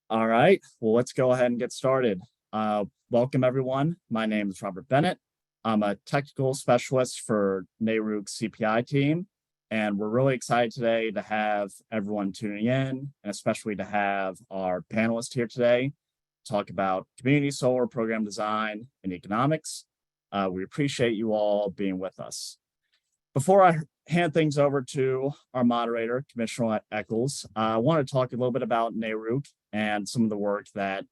All right, well, let's go ahead and get started. Welcome, everyone. My name is Robert Bennett. I'm a technical specialist for NARUC's CPI team, and we're really excited today to have everyone tuning in, and especially to have our panelists here today talk about community solar program design and economics. We appreciate you all being with us. Before I hand things over to our moderator, Commissioner Echols, I want to talk a little bit about NARUC and some of the work that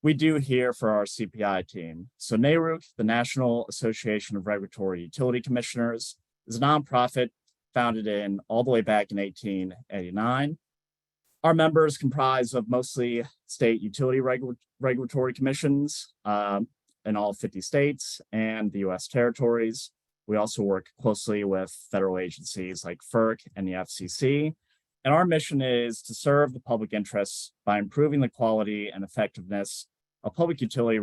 we do here for our CPI team. So NARUC, the National Association of Regulatory Utility Commissioners, is a nonprofit founded in all the way back in 1889. Our members comprise of mostly state utility regulatory commissions in all 50 states and the US territories. We also work closely with federal agencies like FERC and the FCC. And our mission is to serve the public interests by improving the quality and effectiveness of public utility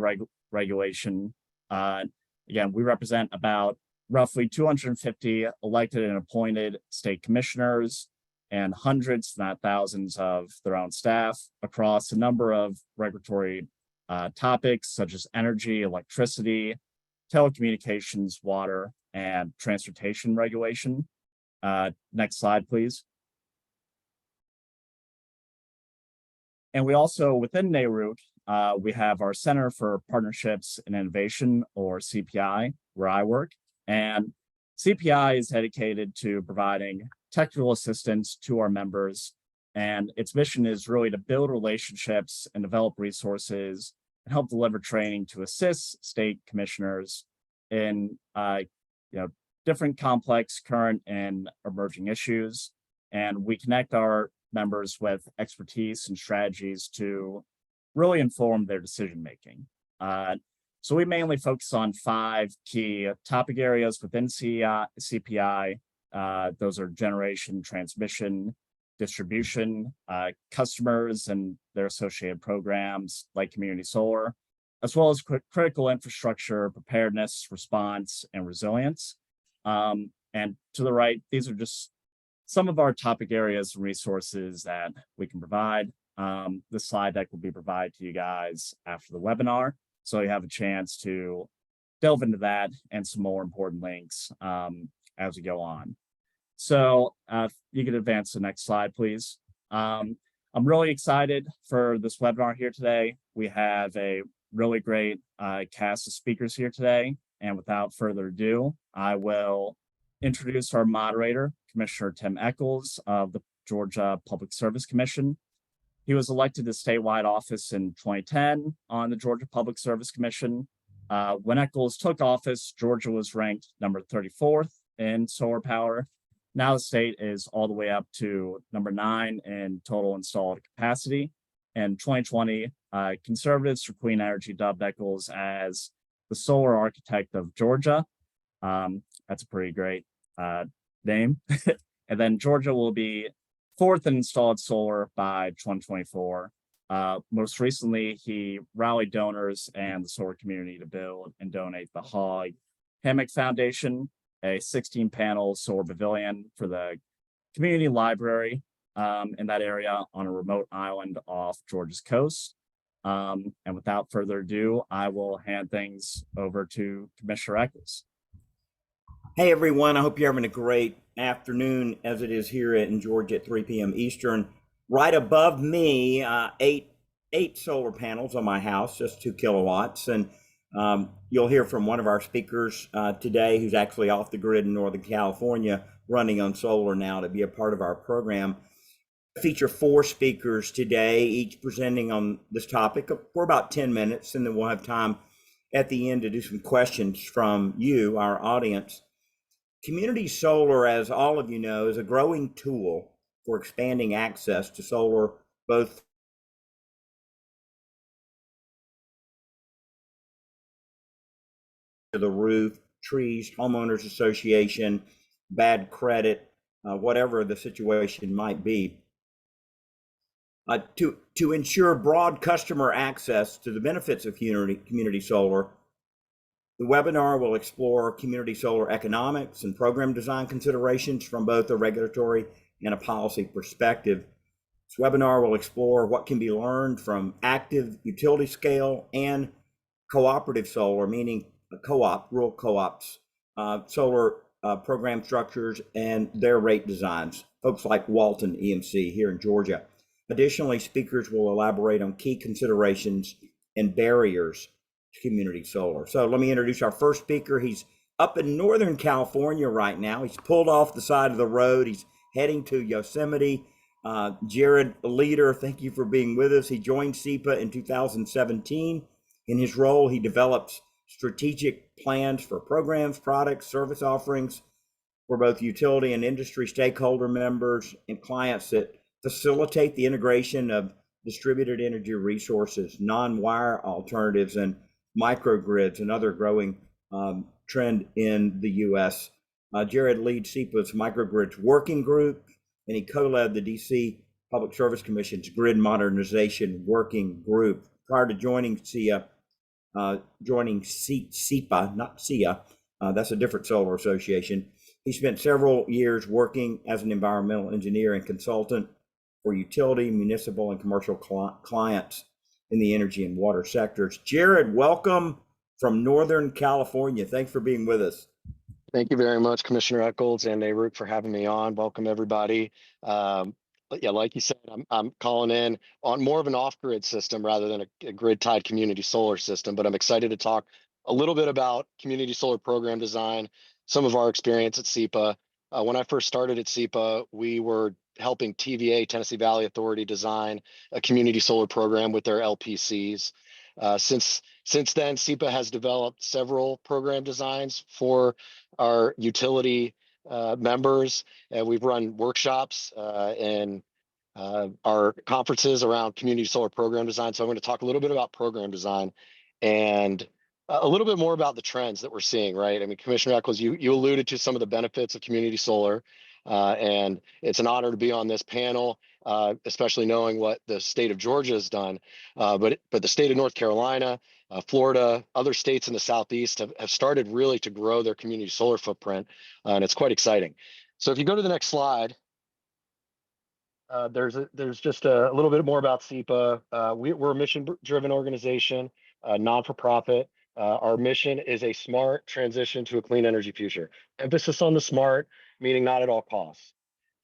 regulation. Again, we represent about roughly 250 elected and appointed state commissioners and hundreds, not thousands, of their own staff across a number of regulatory topics such as energy, electricity, telecommunications, water, and transportation regulation. Next slide, please. And we also, within NARUC, we have our Center for Partnerships and Innovation, or CPI, where I work. And CPI is dedicated to providing technical assistance to our members. And its mission is really to build relationships and develop resources and help deliver training to assist state commissioners in different complex, current, and emerging issues. And we connect our members with expertise and strategies to really inform their decision-making. So we mainly focus on 5 key topic areas within CPI. Those are generation, transmission, distribution, customers and their associated programs like community solar, as well as critical infrastructure, preparedness, response, and resilience. And to the right, these are just some of our topic areas and resources that we can provide. The slide deck will be provided to you guys after the webinar, so you have a chance to delve into that and some more important links as we go on. So you can advance to the next slide, please. I'm really excited for this webinar here today. We have a really great cast of speakers here today. And without further ado, I will introduce our moderator, Commissioner Tim Echols of the Georgia Public Service Commission. He was elected to statewide office in 2010 on the Georgia Public Service Commission. When Echols took office, Georgia was ranked number 34th in solar power. Now the state is all the way up to number 9 in total installed capacity. In 2020, conservatives for clean energy dubbed Echols as the solar architect of Georgia. That's a pretty great name. And then Georgia will be 4th in installed solar by 2024. Most recently, he rallied donors and the solar community to build and donate the Hog Hammock Foundation, a 16-panel solar pavilion for the community library in that area on a remote island off Georgia's coast. And without further ado, I will hand things over to Commissioner Echols. Hey everyone, I hope you're having a great afternoon as it is here in Georgia at 3 p.m. Eastern. Right above me, eight solar panels on my house, just 2 kilowatts. And you'll hear from one of our speakers today who's actually off the grid in Northern California running on solar now to be a part of our program. I feature 4 speakers today, each presenting on this topic for about 10 minutes, and then we'll have time at the end to do some questions from you, our audience. Community solar, as all of you know, is a growing tool for expanding access to solar, both to the roof, trees, homeowners association, bad credit, whatever the situation might be. To ensure broad customer access to the benefits of community solar, the webinar will explore community solar economics and program design considerations from both a regulatory and a policy perspective. This webinar will explore what can be learned from active utility scale and cooperative solar, meaning co-op, rural co-ops, solar program structures and their rate designs, folks like Walton EMC here in Georgia. Additionally, speakers will elaborate on key considerations and barriers to community solar. So let me introduce our first speaker. He's up in Northern California right now. He's pulled off the side of the road. He's heading to Yosemite. Jared Leader, thank you for being with us. He joined SEPA in 2017. In his role, he develops strategic plans for programs, products, service offerings for both utility and industry stakeholder members and clients that facilitate the integration of distributed energy resources, non-wire alternatives, and microgrids, another growing trend in the U.S. Jared leads SEPA's microgrids working group, and he co-led the DC Public Service Commission's Grid Modernization Working Group. Prior to joining SEPA, not SEA, that's a different solar association. He spent several years working as an environmental engineer and consultant for utility, municipal, and commercial clients in the energy and water sectors. Jared, welcome from Northern California. Thanks for being with us. Thank you very much, Commissioner Echols and Nayrook, for having me on. Welcome, everybody. But yeah, like you said, I'm calling in on more of an off-grid system rather than a grid-tied community solar system. But I'm excited to talk a little bit about community solar program design, some of our experience at SEPA. When I first started at SEPA, we were helping TVA, Tennessee Valley Authority, design a community solar program with their LPCs. Since then, SEPA has developed several program designs for our utility members, and we've run workshops and our conferences around community solar program design. So I'm going to talk a little bit about program design and a little bit more about the trends that we're seeing, right? I mean, Commissioner Echols, you alluded to some of the benefits of community solar, and it's an honor to be on this panel, especially knowing what the state of Georgia has done. But the state of North Carolina, Florida, other states in the Southeast have started really to grow their community solar footprint, and it's quite exciting. So if you go to the next slide, there's just a little bit more about SEPA. We're a mission-driven organization, non-for-profit. Our mission is a smart transition to a clean energy future. Emphasis on the smart, meaning not at all costs.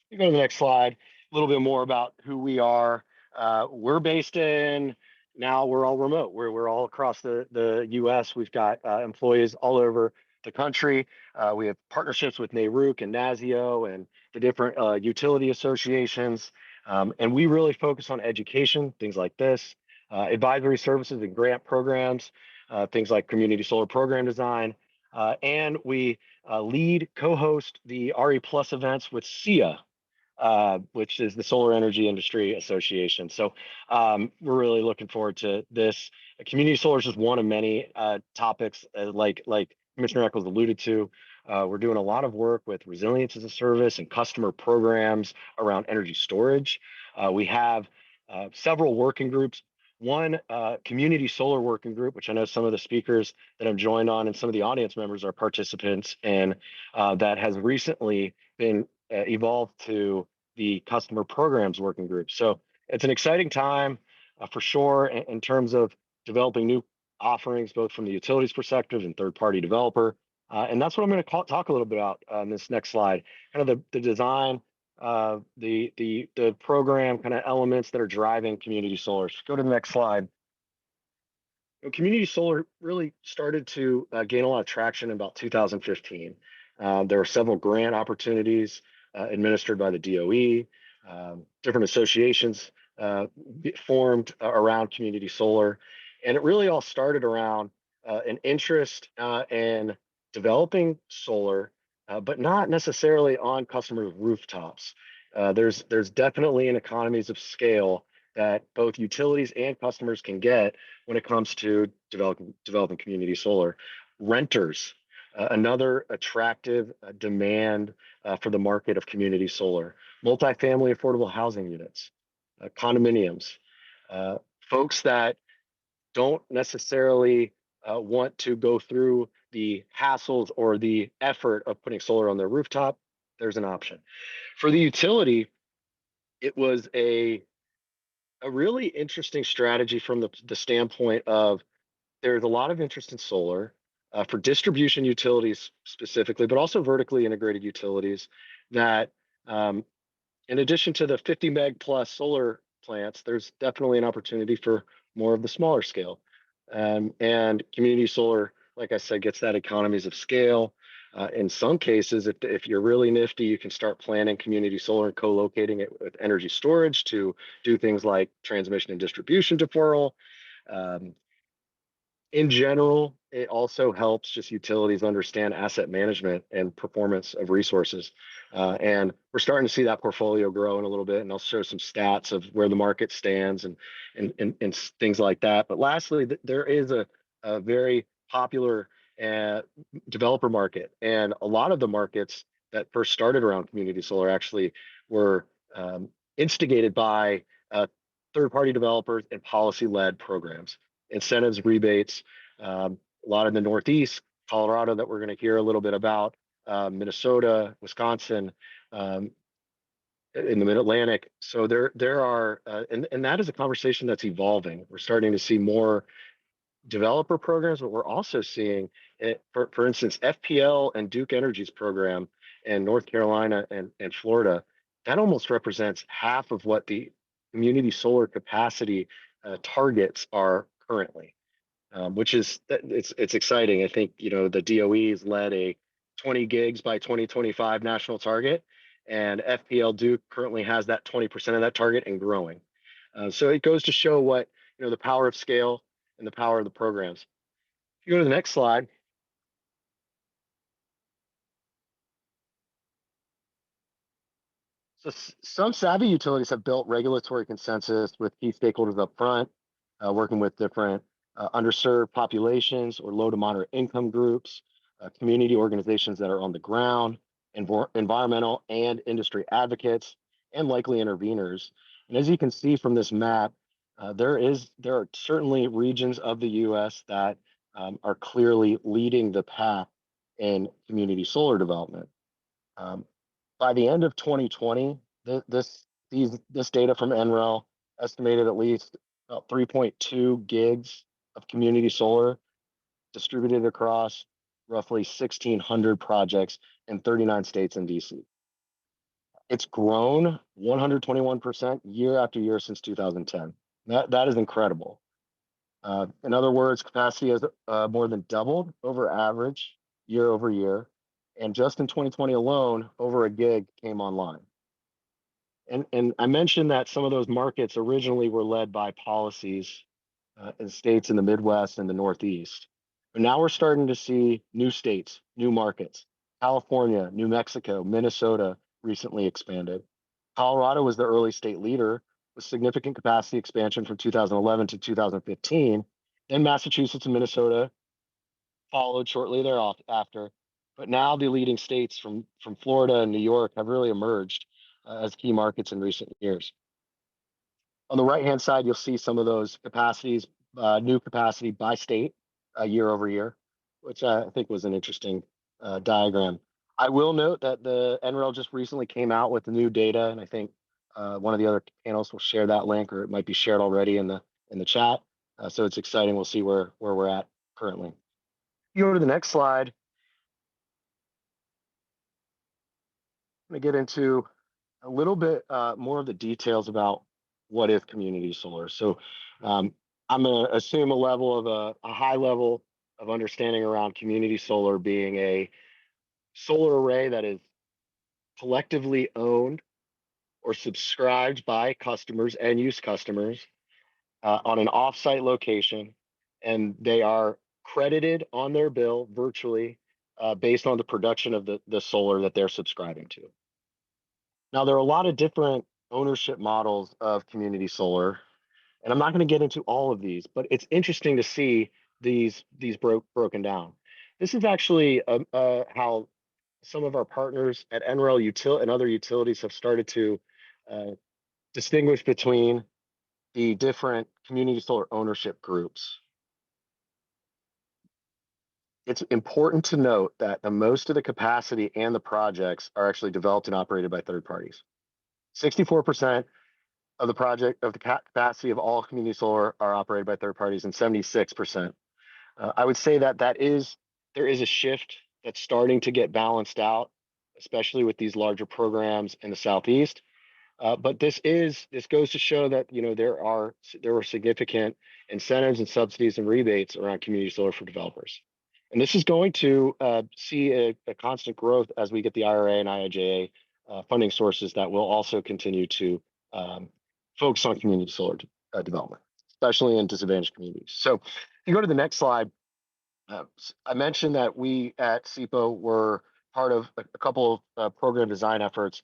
You go to the next slide, a little bit more about who we are. We're based in, now we're all remote. We're all across the U.S. We've got employees all over the country. We have partnerships with NARUC and NASIO and the different utility associations. And we really focus on education, things like this, advisory services and grant programs, things like community solar program design. And we co-host the RE Plus events with SEIA, which is the Solar Energy Industry Association. So we're really looking forward to this. Community solar is just one of many topics, like Commissioner Echols alluded to. We're doing a lot of work with resilience as a service and customer programs around energy storage. We have several working groups. One community solar working group, which I know some of the speakers that I'm joined on and some of the audience members are participants in, that has recently been evolved to the customer programs working group. So it's an exciting time for sure in terms of developing new offerings, both from the utilities perspective and third-party developer. And that's what I'm going to talk a little bit about on this next slide, kind of the design, the program kind of elements that are driving community solar. Go to the next slide. Community solar really started to gain a lot of traction in about 2015. There were several grant opportunities administered by the DOE, different associations formed around community solar. And it really all started around an interest in developing solar, but not necessarily on customers' rooftops. There's definitely an economies of scale that both utilities and customers can get when it comes to developing community solar. Renters, another attractive demand for the market of community solar. Multifamily affordable housing units, condominiums, folks that don't necessarily want to go through the hassles or the effort of putting solar on their rooftop. There's an option. For the utility, it was a a really interesting strategy from the standpoint of there's a lot of interest in solar for distribution utilities specifically, but also vertically integrated utilities that, um, in addition to the 50 meg plus solar plants, there's definitely an opportunity for more of the smaller scale. And community solar, like I said, gets that economies of scale. In some cases, if you're really nifty, you can start planning community solar and co-locating it with energy storage to do things like transmission and distribution deferral. Um, in general, it also helps just utilities understand asset management and performance of resources. And we're starting to see that portfolio grow in a little bit, and I'll show some stats of where the market stands and things like that. But lastly, there is a very popular uh, developer market, and a lot of the markets that first started around community solar actually were instigated by third-party developers and policy-led programs, incentives, rebates. A lot in the Northeast, Colorado, that we're going to hear a little bit about, Minnesota, Wisconsin, um, in the Mid Atlantic. So there are, and that is a conversation that's evolving. We're starting to see more developer programs, but we're also seeing it, for instance, FPL and Duke Energy's program in North Carolina and Florida. That almost represents half of what the community solar capacity targets are currently, which is it's exciting. I think the DOE has led a 20 gigs by 2025 national target, and FPL Duke currently has that 20% of that target and growing. So it goes to show what the power of scale and the power of the programs. If you go to the next slide, so some savvy utilities have built regulatory consensus with key stakeholders up front, working with different underserved populations or low to moderate income groups, community organizations that are on the ground, environmental and industry advocates, and likely interveners. And as you can see from this map, there are certainly regions of the U.S. that are clearly leading the path in community solar development. Um, by the end of 2020, this data from NREL estimated at least about 3.2 gigs of community solar distributed across roughly 1,600 projects in 39 states and DC. It's grown 121% year after year since 2010. That is incredible. In other words, capacity has more than doubled over average year over year. And just in 2020 alone, over a gig came online. And I mentioned that some of those markets originally were led by policies in states in the Midwest and the Northeast. But now we're starting to see new states, new markets. California, New Mexico, Minnesota recently expanded. Colorado was the early state leader with significant capacity expansion from 2011 to 2015. Then Massachusetts and Minnesota followed shortly thereafter. But now the leading states from Florida and New York have really emerged as key markets in recent years. On the right-hand side, you'll see some of those capacities, new capacity by state year over year, which I think was an interesting diagram. I will note that the NREL just recently came out with the new data, and I think one of the other panels will share that link, or it might be shared already in the chat. So it's exciting. We'll see where we're at currently. You go to the next slide. I'm going to get into a little bit more of the details about what is community solar. So I'm going to assume a high level of understanding around community solar being a solar array that is collectively owned or subscribed by customers and use customers on an offsite location, and they are credited on their bill virtually based on the production of the solar that they're subscribing to. Now, there are a lot of different ownership models of community solar, and I'm not going to get into all of these, but it's interesting to see these broken down. This is actually how some of our partners at NREL and other utilities have started to distinguish between the different community solar ownership groups. It's important to note that most of the capacity and the projects are actually developed and operated by third parties. 64% of the project of the capacity of all community solar are operated by third parties, and 76%. I would say that there is a shift that's starting to get balanced out, especially with these larger programs in the Southeast. But this goes to show that there are significant incentives and subsidies and rebates around community solar for developers, and this is going to see a constant growth as we get the IRA and IIJA funding sources that will also continue to focus on community solar development, especially in disadvantaged communities. So if you go to the next slide, I mentioned that we at SEPA were part of a couple of program design efforts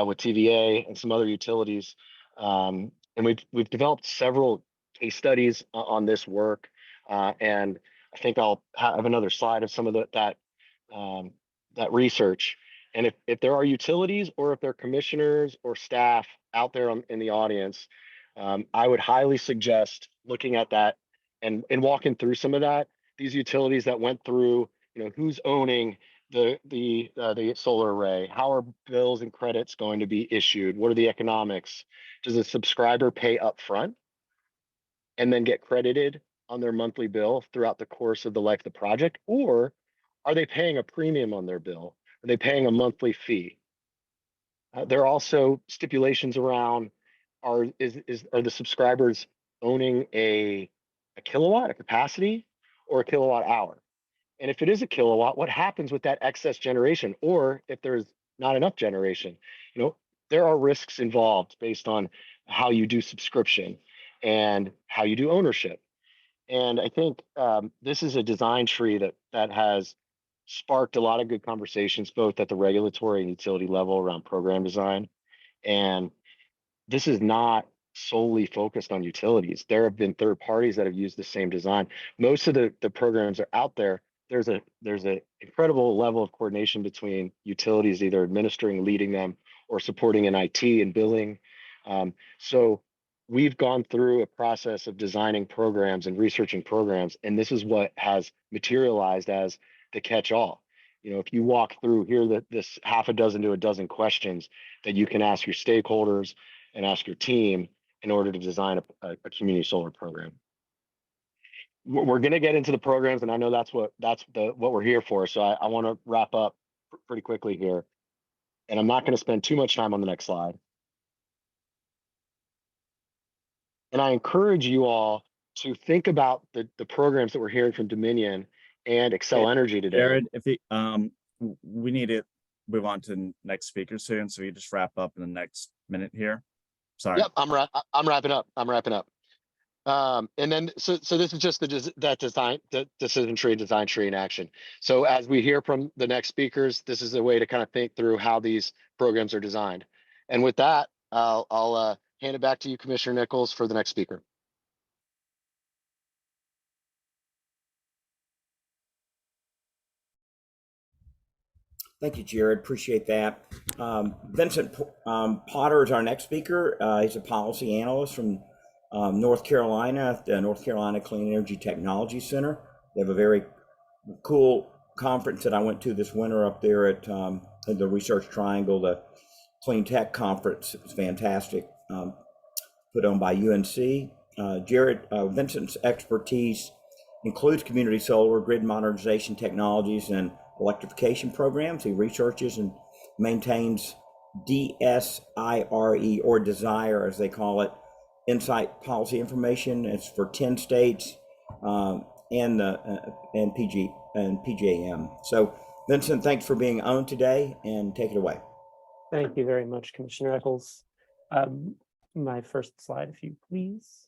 with TVA and some other utilities, and we've developed several case studies on this work, and I think I'll have another slide of some of that research. And if there are utilities or if there are commissioners or staff out there in the audience, I would highly suggest looking at that and walking through some of that. These utilities that went through, who's owning the solar array, how are bills and credits going to be issued, what are the economics, does a subscriber pay up front and then get credited on their monthly bill throughout the course of the life of the project, or are they paying a premium on their bill? Are they paying a monthly fee? There are also stipulations around are the subscribers owning a kilowatt, a capacity, or a kilowatt hour? And if it is a kilowatt, what happens with that excess generation? Or if there's not enough generation, there are risks involved based on how you do subscription and how you do ownership. And I think this is a design tree that has sparked a lot of good conversations, both at the regulatory and utility level around program design. And this is not solely focused on utilities. There have been third parties that have used the same design. Most of the programs are out there. There's a incredible level of coordination between utilities, either administering, leading them, or supporting in IT and billing. So we've gone through a process of designing programs and researching programs, and this is what has materialized as the catch-all. If you walk through here, this half a dozen to a dozen questions that you can ask your stakeholders and ask your team in order to design a community solar program. We're going to get into the programs, and I know that's what we're here for. So I want to wrap up pretty quickly here, and I'm not going to spend too much time on the next slide. And I encourage you all to think about the programs that we're hearing from Dominion and Xcel Energy today. Jared, we need to move on to the next speaker soon, so you just wrap up in the next minute here. Sorry. Yep, I'm wrapping up. And then so this is just the decision tree, design tree in action. So as we hear from the next speakers, this is a way to kind of think through how these programs are designed. And with that, I'll hand it back to you, Commissioner Nichols, for the next speaker. Thank you, Jared. Appreciate that. Vincent Potter is our next speaker. He's a policy analyst from North Carolina, the North Carolina Clean Energy Technology Center. They have a very cool conference that I went to this winter up there at the Research Triangle, the Clean Tech Conference. It was fantastic, put on by UNC. Vincent's expertise includes community solar, grid modernization technologies, and electrification programs. He researches and maintains DSIRE, or Desire as they call it, insight policy information. It's for 10 states and PJM. So Vincent, thanks for being on today, and take it away. Thank you very much, Commissioner Echols. My first slide, if you please.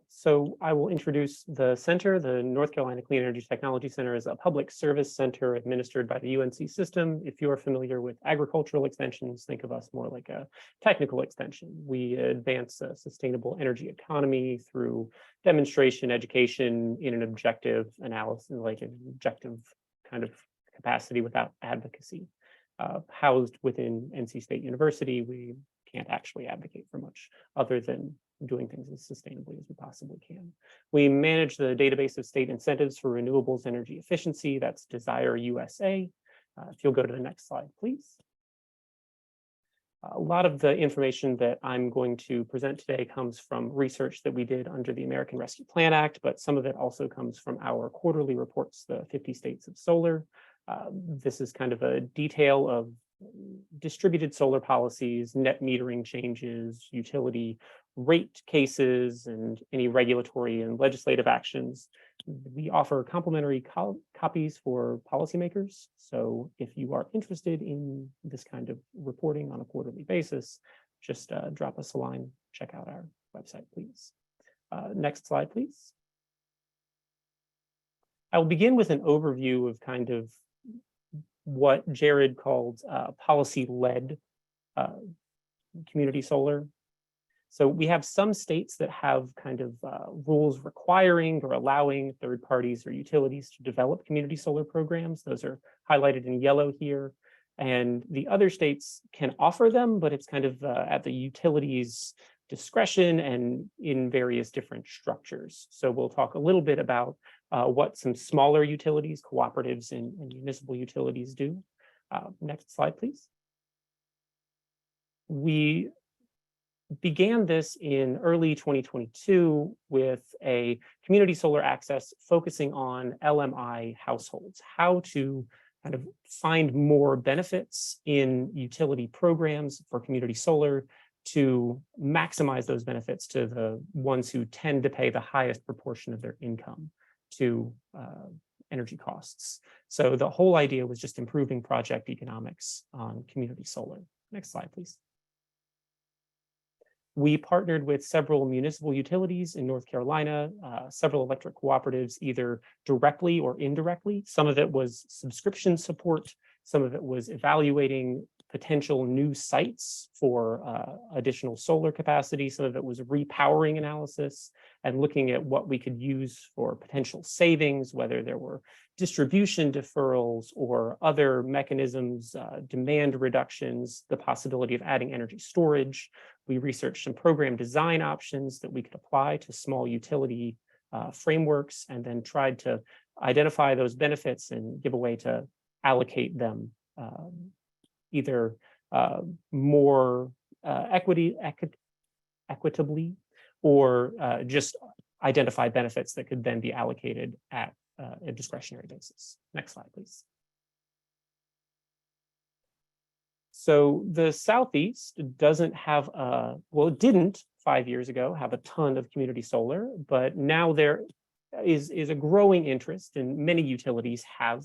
So I will introduce the center. The North Carolina Clean Energy Technology Center is a public service center administered by the UNC system. If you are familiar with agricultural extensions, think of us more like a technical extension. We advance a sustainable energy economy through demonstration, education in an objective analysis, like an objective kind of capacity without advocacy. Housed within NC State University, we can't actually advocate for much other than doing things as sustainably as we possibly can. We manage the database of state incentives for renewables energy efficiency. That's Desire USA. If you'll go to the next slide, please. A lot of the information that I'm going to present today comes from research that we did under the American Rescue Plan Act, but some of it also comes from our quarterly reports, the 50 States of Solar. This is kind of a detail of distributed solar policies, net metering changes, utility rate cases, and any regulatory and legislative actions. We offer complimentary copies for policymakers. So if you are interested in this kind of reporting on a quarterly basis, just drop us a line, check out our website, please. Next slide, please. I will begin with an overview of kind of what Jared called policy-led community solar. So we have some states that have kind of rules requiring or allowing third parties or utilities to develop community solar programs. Those are highlighted in yellow here. And the other states can offer them, but it's kind of at the utilities' discretion and in various different structures. So we'll talk a little bit about what some smaller utilities, cooperatives, and municipal utilities do. Next slide, please. We began this in early 2022 with a community solar access focusing on LMI households, how to kind of find more benefits in utility programs for community solar to maximize those benefits to the ones who tend to pay the highest proportion of their income to energy costs. So the whole idea was just improving project economics on community solar. Next slide, please. We partnered with several municipal utilities in North Carolina, several electric cooperatives, either directly or indirectly. Some of it was subscription support. Some of it was evaluating potential new sites for additional solar capacity. Some of it was repowering analysis and looking at what we could use for potential savings, whether there were distribution deferrals or other mechanisms, demand reductions, the possibility of adding energy storage. We researched some program design options that we could apply to small utility frameworks, and then tried to identify those benefits and give a way to allocate them either more equitably or just identify benefits that could then be allocated at a discretionary basis. Next slide, please. So the Southeast doesn't have well, it didn't 5 years ago have a ton of community solar, but now there is a growing interest, and many utilities have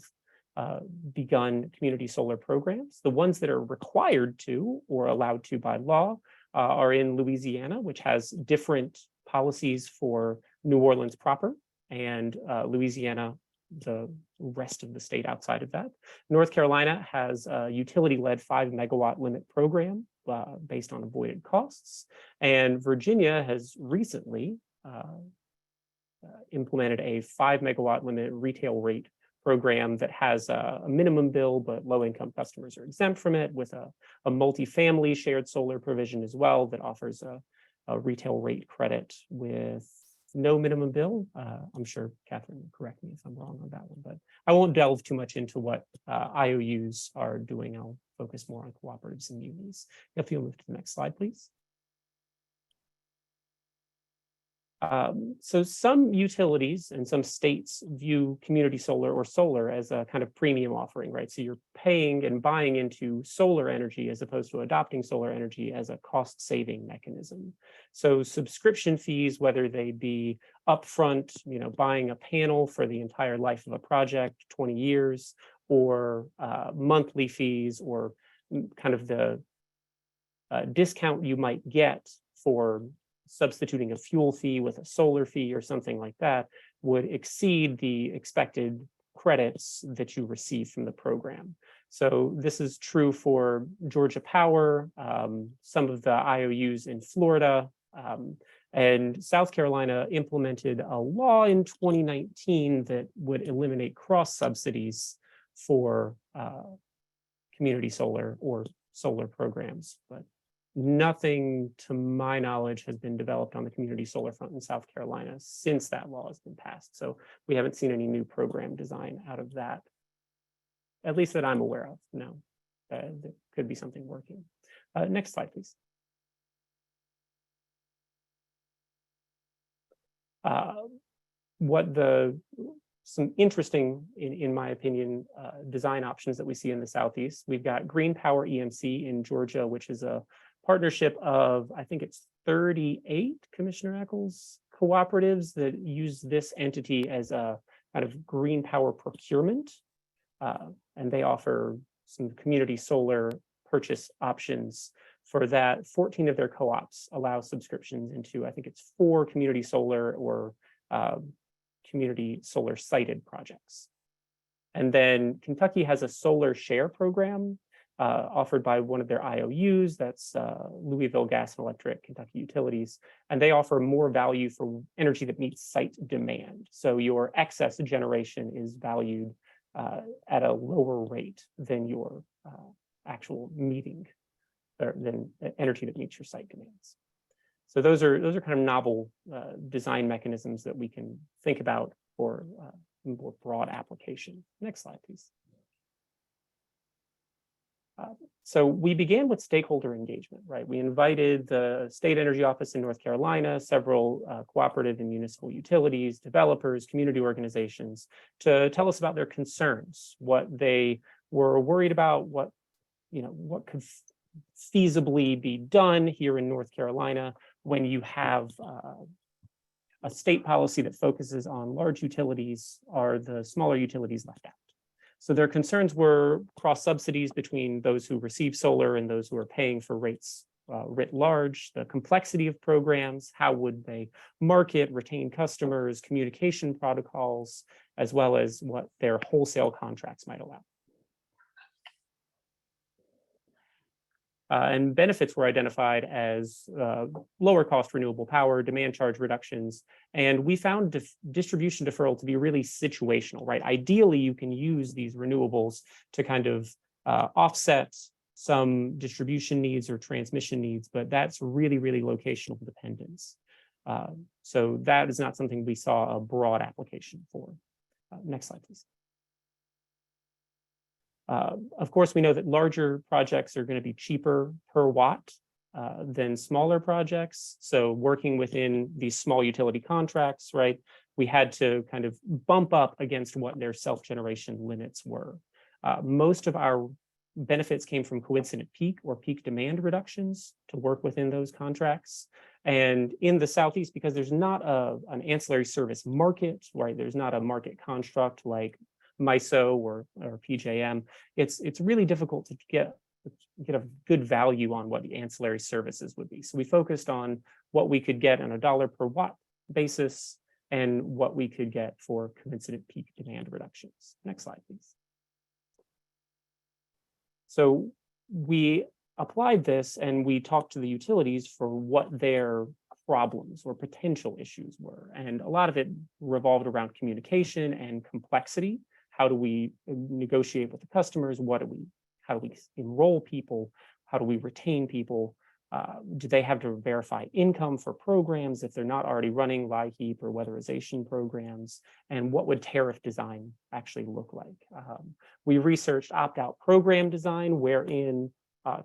begun community solar programs. The ones that are required to or allowed to by law are in Louisiana, which has different policies for New Orleans proper, and Louisiana, the rest of the state outside of that. North Carolina has a utility-led 5 megawatt limit program based on avoided costs. And Virginia has recently implemented a 5 megawatt limit retail rate program that has a minimum bill, but low-income customers are exempt from it, with a multifamily shared solar provision as well that offers a retail rate credit with no minimum bill. I'm sure Katharine will correct me if I'm wrong on that one, but I won't delve too much into what IOUs are doing. I'll focus more on cooperatives and munis. If you'll move to the next slide, please. So some utilities and some states view community solar or solar as a kind of premium offering, right? So you're paying and buying into solar energy as opposed to adopting solar energy as a cost saving mechanism. So subscription fees, whether they be upfront, buying a panel for the entire life of a project, 20 years, or monthly fees, or kind of the discount you might get for substituting a fuel fee with a solar fee or something like that, would exceed the expected credits that you receive from the program. So this is true for Georgia Power, some of the IOUs in Florida, and South Carolina implemented a law in 2019 that would eliminate cross subsidies for community solar or solar programs, but nothing to my knowledge has been developed on the community solar front in South Carolina since that law has been passed. So we haven't seen any new program design out of that, at least that I'm aware of. No, there could be something working. Next slide, please. Some interesting, in my opinion, design options that we see in the Southeast. We've got Green Power EMC in Georgia, which is a partnership of, I think it's 38, Commissioner Echols, cooperatives that use this entity as a kind of green power procurement. And they offer some community solar purchase options for that. 14 of their co-ops allow subscriptions into, I think it's 4 community solar or community solar sited projects. And then Kentucky has a solar share program offered by one of their IOUs, that's Louisville Gas and Electric, Kentucky Utilities, and they offer more value for energy that meets site demand. So your excess generation is valued at a lower rate than your actual meeting, or than energy that meets your site demands. So those are kind of novel design mechanisms that we can think about for more broad application. Next slide, please. So we began with stakeholder engagement, right? We invited the State Energy Office in North Carolina, several cooperative and municipal utilities, developers, community organizations to tell us about their concerns, what they were worried about, what could feasibly be done here in North Carolina when you have a state policy that focuses on large utilities. Are the smaller utilities left out? So their concerns were cross subsidies between those who receive solar and those who are paying for rates writ large, the complexity of programs, how would they market, retain customers, communication protocols, as well as what their wholesale contracts might allow. And benefits were identified as lower cost renewable power, demand charge reductions, and we found distribution deferral to be really situational, right? Ideally, you can use these renewables to kind of offset some distribution needs or transmission needs, but that's really, really locational dependence. So that is not something we saw a broad application for. Next slide, please. Of course, we know that larger projects are going to be cheaper per watt than smaller projects. So working within these small utility contracts, right, we had to kind of bump up against what their self-generation limits were. Most of our benefits came from coincident peak or peak demand reductions to work within those contracts. And in the Southeast, because there's not an ancillary service market, right, there's not a market construct like MISO or PJM, it's really difficult to get a good value on what the ancillary services would be. So we focused on what we could get on a dollar per watt basis and what we could get for coincident peak demand reductions. Next slide, please. So we applied this and we talked to the utilities for what their problems or potential issues were. And a lot of it revolved around communication and complexity. How do we negotiate with the customers? How do we enroll people? How do we retain people? Do they have to verify income for programs if they're not already running LIHEAP or weatherization programs? And what would tariff design actually look like? We researched opt-out program design wherein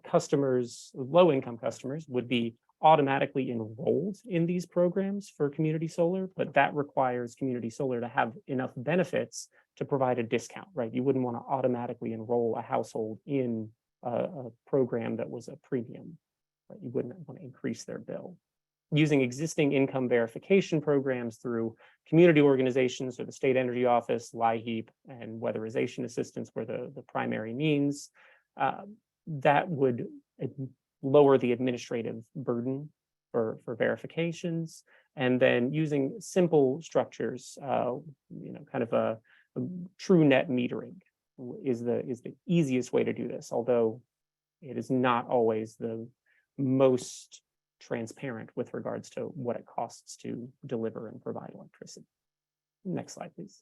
customers, low-income customers, would be automatically enrolled in these programs for community solar, but that requires community solar to have enough benefits to provide a discount, right? You wouldn't want to automatically enroll a household in a program that was a premium, right? You wouldn't want to increase their bill. Using existing income verification programs through community organizations or the State Energy Office, LIHEAP, and weatherization assistance were the primary means, that would lower the administrative burden for verifications. And then using simple structures, kind of a true net metering is the easiest way to do this, although it is not always the most transparent with regards to what it costs to deliver and provide electricity. Next slide, please.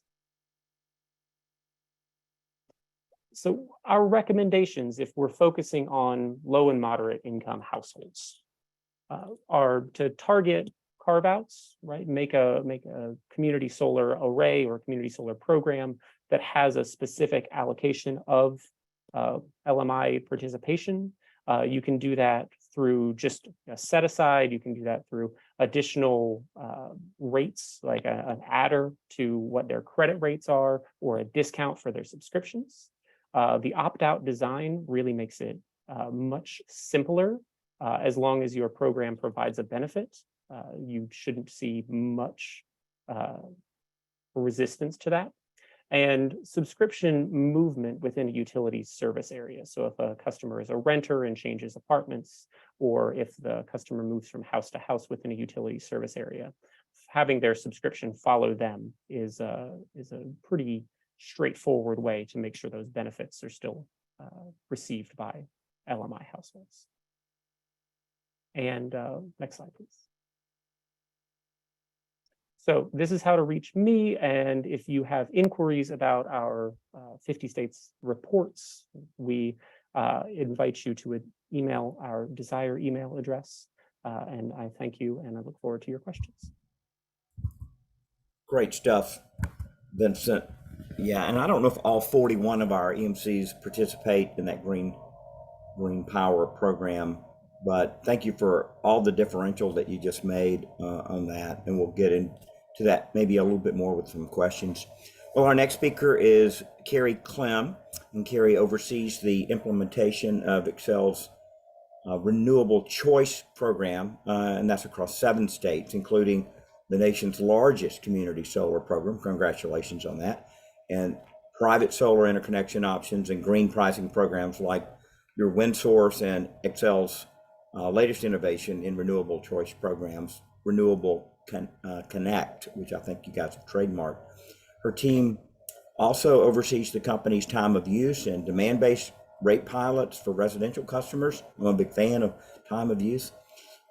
So our recommendations, if we're focusing on low and moderate income households, are to target carve-outs, right? Make a community solar array or community solar program that has a specific allocation of LMI participation. You can do that through just a set aside. You can do that through additional rates, like an adder to what their credit rates are, or a discount for their subscriptions. The opt-out design really makes it much simpler. As long as your program provides a benefit, you shouldn't see much resistance to that. And subscription movement within a utilities service area. So if a customer is a renter and changes apartments, or if the customer moves from house to house within a utility service area, having their subscription follow them is a pretty straightforward way to make sure those benefits are still received by LMI households. And next slide, please. So this is how to reach me. And if you have inquiries about our 50 states reports, we invite you to email our desired email address. And I thank you, and I look forward to your questions. Great stuff, Vincent. Yeah, and I don't know if all 41 of our EMCs participate in that green power program, but thank you for all the differential that you just made on that, and we'll get into that maybe a little bit more with some questions. Well, our next speaker is Kerry Klemm, and Kerry oversees the implementation of Xcel's renewable choice program, and that's across 7 states, including the nation's largest community solar program. Congratulations on that. And private solar interconnection options and green pricing programs like your wind source and Xcel's latest innovation in renewable choice programs, Renewable Connect, which I think you guys have trademarked. Her team also oversees the company's time of use and demand-based rate pilots for residential customers. I'm a big fan of time of use.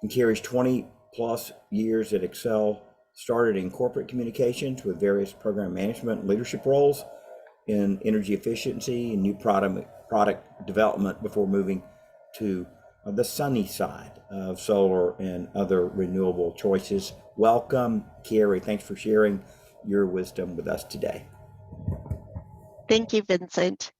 And Kerry's 20 plus years at Xcel started in corporate communications with various program management and leadership roles in energy efficiency and new product development before moving to the sunny side of solar and other renewable choices. Welcome, Kerry. Thanks for sharing your wisdom with us today. Thank you, Vincent.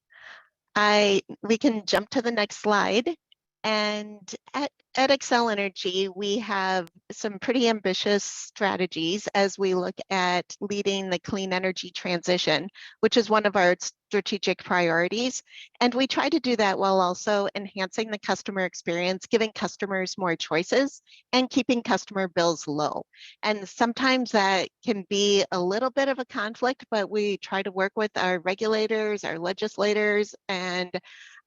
We can jump to the next slide. And at Xcel Energy, we have some pretty ambitious strategies as we look at leading the clean energy transition, which is one of our strategic priorities. And we try to do that while also enhancing the customer experience, giving customers more choices, and keeping customer bills low. And sometimes that can be a little bit of a conflict, but we try to work with our regulators, our legislators, and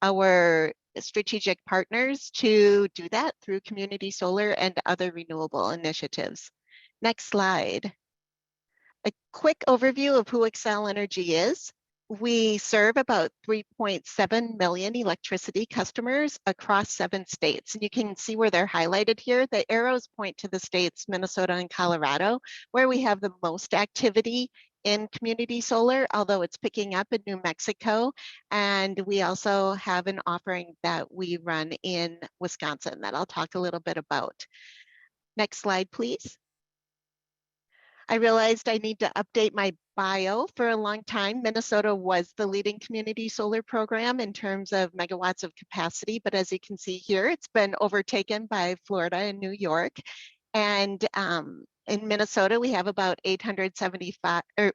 our strategic partners to do that through community solar and other renewable initiatives. Next slide. A quick overview of who Xcel Energy is. We serve about 3.7 million electricity customers across 7 states. And you can see where they're highlighted here. The arrows point to the states, Minnesota and Colorado, where we have the most activity in community solar, although it's picking up in New Mexico. And we also have an offering that we run in Wisconsin that I'll talk a little bit about. Next slide, please. I realized I need to update my bio. For a long time, Minnesota was the leading community solar program in terms of megawatts of capacity. But as you can see here, it's been overtaken by Florida and New York. And in Minnesota, we have about 875, or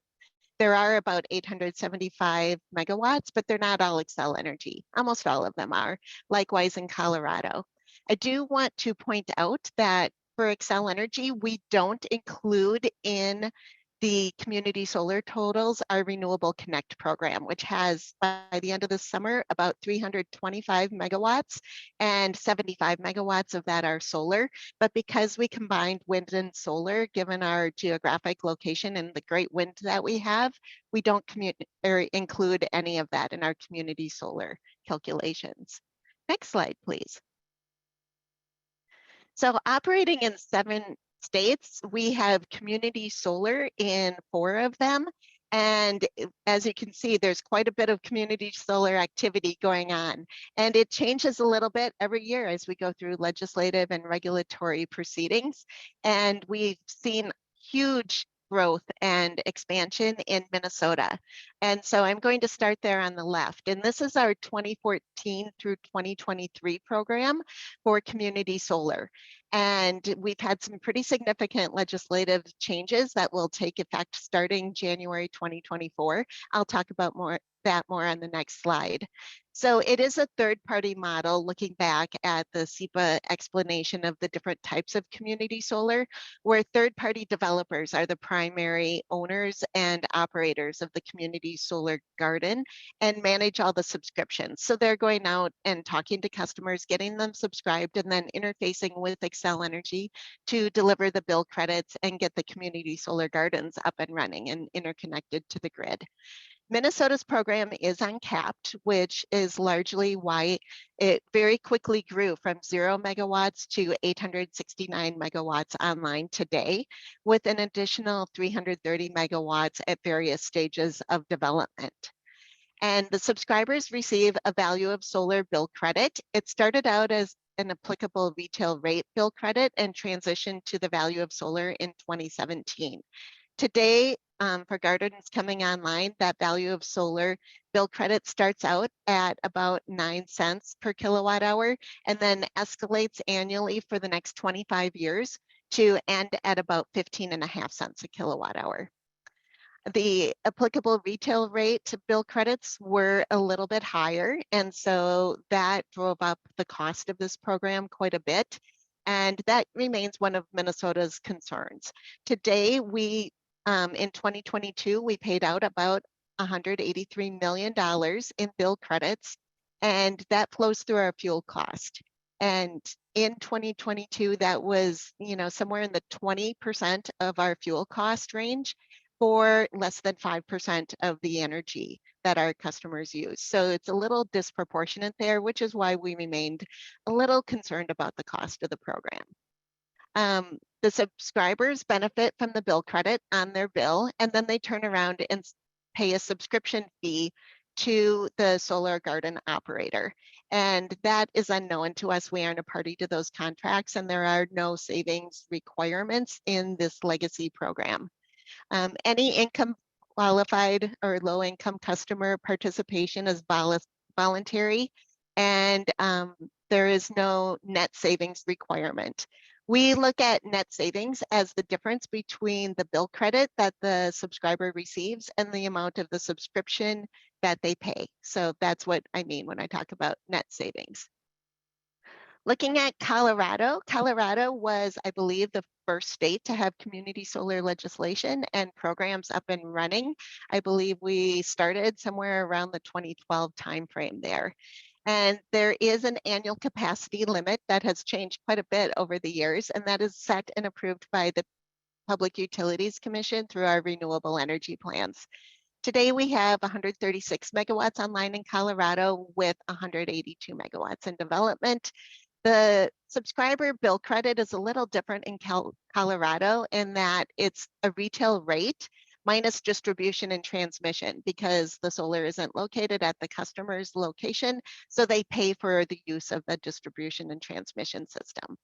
there are about 875 megawatts, but they're not all Xcel Energy. Almost all of them are. Likewise in Colorado. I do want to point out that for Xcel Energy, we don't include in the community solar totals our Renewable Connect program, which has, by the end of the summer, about 325 megawatts, and 75 megawatts of that are solar. But because we combined wind and solar, given our geographic location and the great wind that we have, we don't include any of that in our community solar calculations. Next slide, please. So operating in 7 states, we have community solar in 4 of them. And as you can see, there's quite a bit of community solar activity going on. And it changes a little bit every year as we go through legislative and regulatory proceedings. And we've seen huge growth and expansion in Minnesota. And so I'm going to start there on the left. And this is our 2014 through 2023 program for community solar. And we've had some pretty significant legislative changes that will take effect starting January 2024. I'll talk about that more on the next slide. So it is a third-party model looking back at the SEPA explanation of the different types of community solar, where third-party developers are the primary owners and operators of the community solar garden and manage all the subscriptions. So they're going out and talking to customers, getting them subscribed, and then interfacing with Xcel Energy to deliver the bill credits and get the community solar gardens up and running and interconnected to the grid. Minnesota's program is uncapped, which is largely why it very quickly grew from 0 megawatts to 869 megawatts online today, with an additional 330 megawatts at various stages of development. And the subscribers receive a value of solar bill credit. It started out as an applicable retail rate bill credit and transitioned to the value of solar in 2017. Today, for gardens coming online, that value of solar bill credit starts out at about 9 cents per kilowatt hour and then escalates annually for the next 25 years to end at about 15.5 cents a kilowatt hour. The applicable retail rate bill credits were a little bit higher, and so that drove up the cost of this program quite a bit, and that remains one of Minnesota's concerns. Today, in 2022, we paid out about $183 million in bill credits, and that flows through our fuel cost. And in 2022, that was, somewhere in the 20% of our fuel cost range for less than 5% of the energy that our customers use. So it's a little disproportionate there, which is why we remained a little concerned about the cost of the program. The subscribers benefit from the bill credit on their bill, and then they turn around and pay a subscription fee to the solar garden operator. And that is unknown to us. We aren't a party to those contracts, and there are no savings requirements in this legacy program. Any income qualified or low income customer participation is voluntary, and there is no net savings requirement. We look at net savings as the difference between the bill credit that the subscriber receives and the amount of the subscription that they pay. So that's what I mean when I talk about net savings. Looking at Colorado, Colorado was, I believe, the first state to have community solar legislation and programs up and running. I believe we started somewhere around the 2012 timeframe there. And there is an annual capacity limit that has changed quite a bit over the years, and that is set and approved by the Public Utilities Commission through our renewable energy plans. Today, we have 136 megawatts online in Colorado with 182 megawatts in development. The subscriber bill credit is a little different in Colorado in that it's a retail rate minus distribution and transmission because the solar isn't located at the customer's location, so they pay for the use of the distribution and transmission system.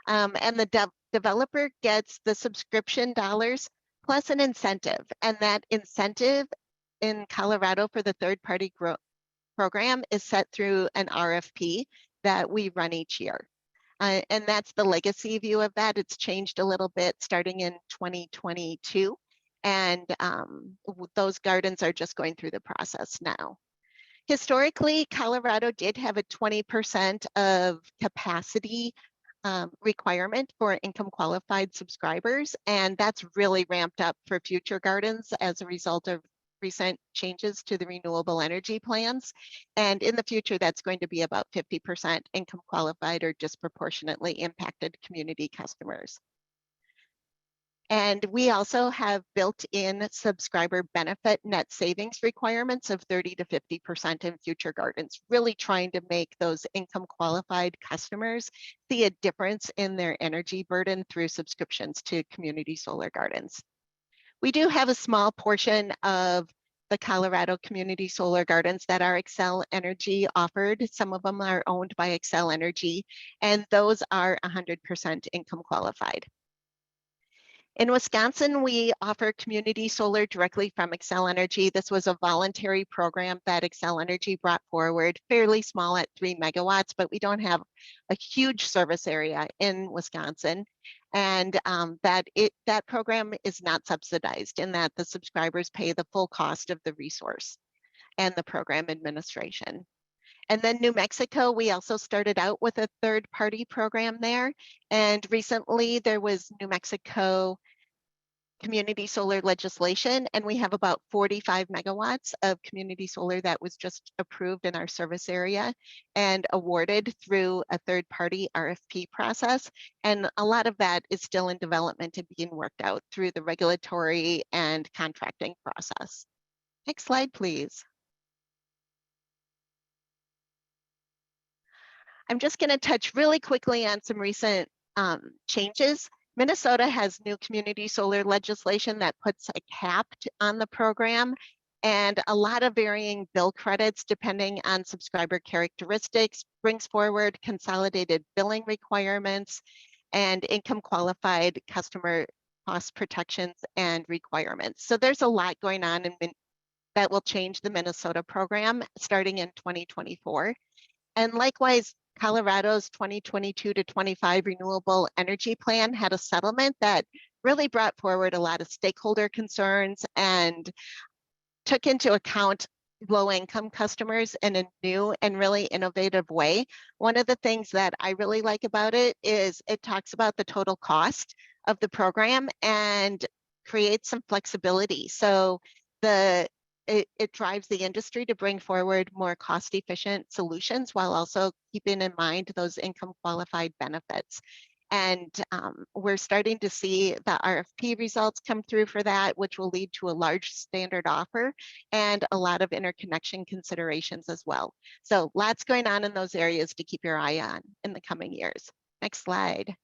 And the developer gets the subscription dollars plus an incentive, and that incentive in Colorado for the third-party program is set through an RFP that we run each year. And that's the legacy view of that. It's changed a little bit starting in 2022. And those gardens are just going through the process now. Historically, Colorado did have a 20% of capacity requirement for income qualified subscribers, and that's really ramped up for future gardens as a result of recent changes to the renewable energy plans. And in the future, that's going to be about 50% income qualified or disproportionately impacted community customers. And we also have built-in subscriber benefit net savings requirements of 30 to 50% in future gardens, really trying to make those income qualified customers see a difference in their energy burden through subscriptions to community solar gardens. We do have a small portion of the Colorado community solar gardens that are Xcel Energy offered. Some of them are owned by Xcel Energy, and those are 100% income qualified. In Wisconsin, we offer community solar directly from Xcel Energy. This was a voluntary program that Xcel Energy brought forward, fairly small at 3 megawatts, but we don't have a huge service area in Wisconsin. And that program is not subsidized in that the subscribers pay the full cost of the resource and the program administration. And then New Mexico, we also started out with a third-party program there. And recently there was New Mexico community solar legislation, and we have about 45 megawatts of community solar that was just approved in our service area and awarded through a third-party RFP process. And a lot of that is still in development and being worked out through the regulatory and contracting process. Next slide, please. I'm just going to touch really quickly on some recent changes. Minnesota has new community solar legislation that puts a cap on the program and a lot of varying bill credits depending on subscriber characteristics, brings forward consolidated billing requirements and income qualified customer cost protections and requirements. So there's a lot going on that will change the Minnesota program starting in 2024. And likewise, Colorado's 2022 to 25 renewable energy plan had a settlement that really brought forward a lot of stakeholder concerns and took into account low-income customers in a new and really innovative way. One of the things that I really like about it is it talks about the total cost of the program and creates some flexibility. So it drives the industry to bring forward more cost-efficient solutions while also keeping in mind those income qualified benefits. And we're starting to see the RFP results come through for that, which will lead to a large standard offer and a lot of interconnection considerations as well. So lots going on in those areas to keep your eye on in the coming years. Next slide.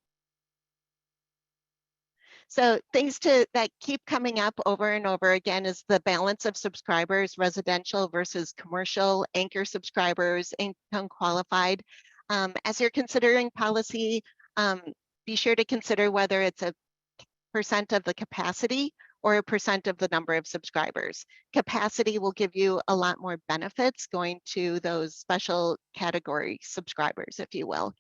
So things that keep coming up over and over again is the balance of subscribers, residential versus commercial, anchor subscribers, income qualified. As you're considering policy, be sure to consider whether it's a % of the capacity or a % of the number of subscribers. Capacity will give you a lot more benefits going to those special category subscribers, if you will.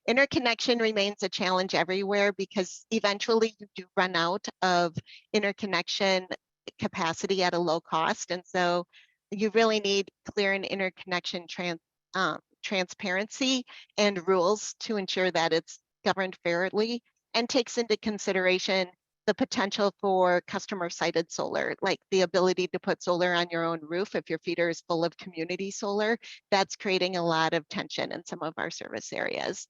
Interconnection remains a challenge everywhere because eventually you do run out of interconnection capacity at a low cost. And so you really need clear and interconnection transparency and rules to ensure that it's governed fairly and takes into consideration the potential for customer-sited solar, like the ability to put solar on your own roof if your feeder is full of community solar. That's creating a lot of tension in some of our service areas.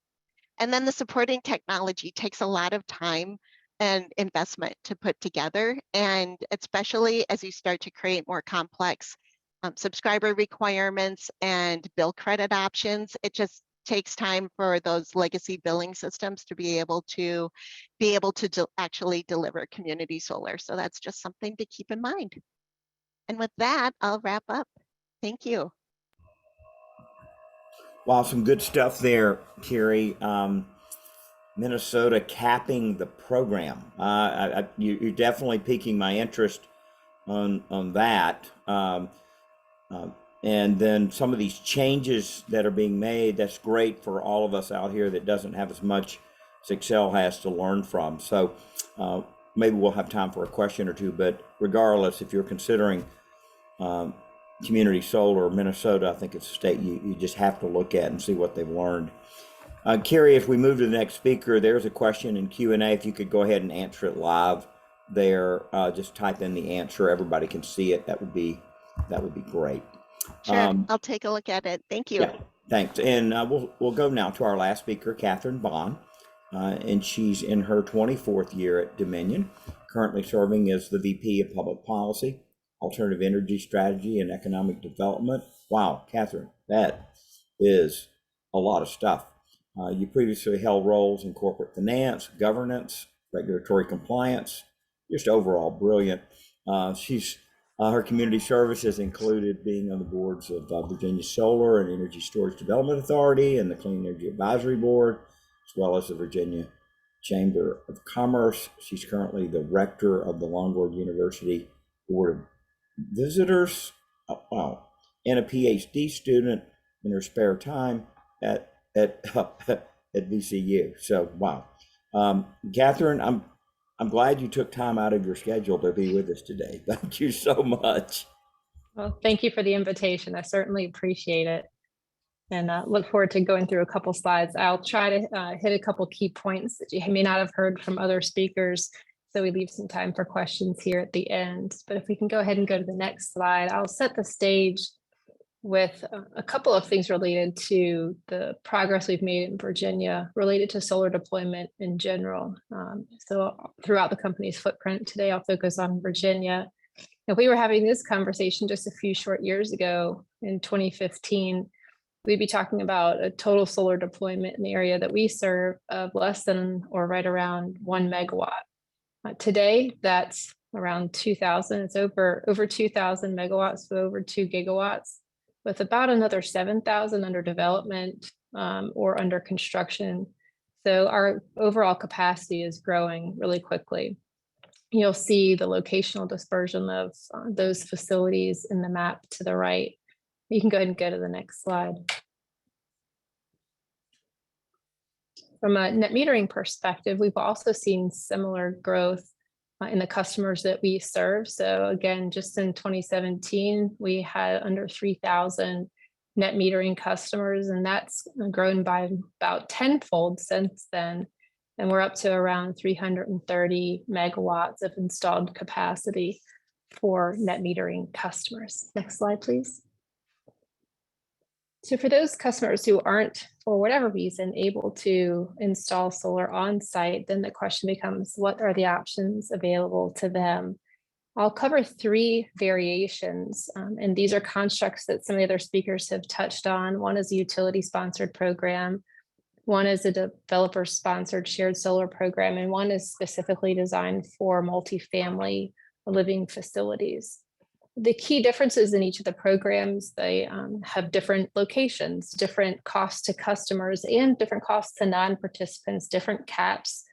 And then the supporting technology takes a lot of time and investment to put together. And especially as you start to create more complex subscriber requirements and bill credit options, it just takes time for those legacy billing systems to be able to actually deliver community solar. So that's just something to keep in mind. And with that, I'll wrap up. Thank you. Wow, some good stuff there, Kerry. Minnesota capping the program. You're definitely piquing my interest on that. And then some of these changes that are being made, that's great for all of us out here that doesn't have as much as Xcel has to learn from. So maybe we'll have time for a question or two, but regardless, if you're considering community solar, Minnesota, I think it's a state you just have to look at and see what they've learned. Kerry, if we move to the next speaker, there's a question in Q&A. If you could go ahead and answer it live there, just type in the answer. Everybody can see it. That would be great. Sure, I'll take a look at it. Thank you. Yeah, thanks. And we'll go now to our last speaker, Katharine Bond, and she's in her 24th year at Dominion, currently serving as the VP of Public Policy, Alternative Energy Strategy, and Economic Development. Wow, Katharine, that is a lot of stuff. You previously held roles in corporate finance, governance, regulatory compliance, just overall brilliant. Her community service has included being on the boards of Virginia Solar and Energy Storage Development Authority and the Clean Energy Advisory Board, as well as the Virginia Chamber of Commerce. She's currently the rector of the Longboard University Board of Visitors. Oh, wow. And a PhD student in her spare time at VCU. So, wow. Katharine, I'm glad you took time out of your schedule to be with us today. Thank you so much. Well, thank you for the invitation. I certainly appreciate it. And look forward to going through a couple slides. I'll try to hit a couple key points that you may not have heard from other speakers, so we leave some time for questions here at the end. But if we can go ahead and go to the next slide, I'll set the stage with a couple of things related to the progress we've made in Virginia related to solar deployment in general. So throughout the company's footprint today, I'll focus on Virginia. If we were having this conversation just a few short years ago in 2015, we'd be talking about a total solar deployment in the area that we serve of less than or right around 1 megawatt. Today, that's around 2,000. It's over 2,000 megawatts, so over 2 gigawatts, with about another 7,000 under development or under construction. So our overall capacity is growing really quickly. You'll see the locational dispersion of those facilities in the map to the right. You can go ahead and go to the next slide. From a net metering perspective, we've also seen similar growth in the customers that we serve. So again, just in 2017, we had under 3,000 net metering customers, and that's grown by about tenfold since then. And we're up to around 330 megawatts of installed capacity for net metering customers. Next slide, please. So for those customers who aren't, for whatever reason, able to install solar on site, then the question becomes, what are the options available to them? I'll cover 3 variations, and these are constructs that some of the other speakers have touched on. One is a utility-sponsored program, one is a developer-sponsored shared solar program, and one is specifically designed for multifamily living facilities. The key differences in each of the programs, they have different locations, different costs to customers, and different costs to non-participants, different caps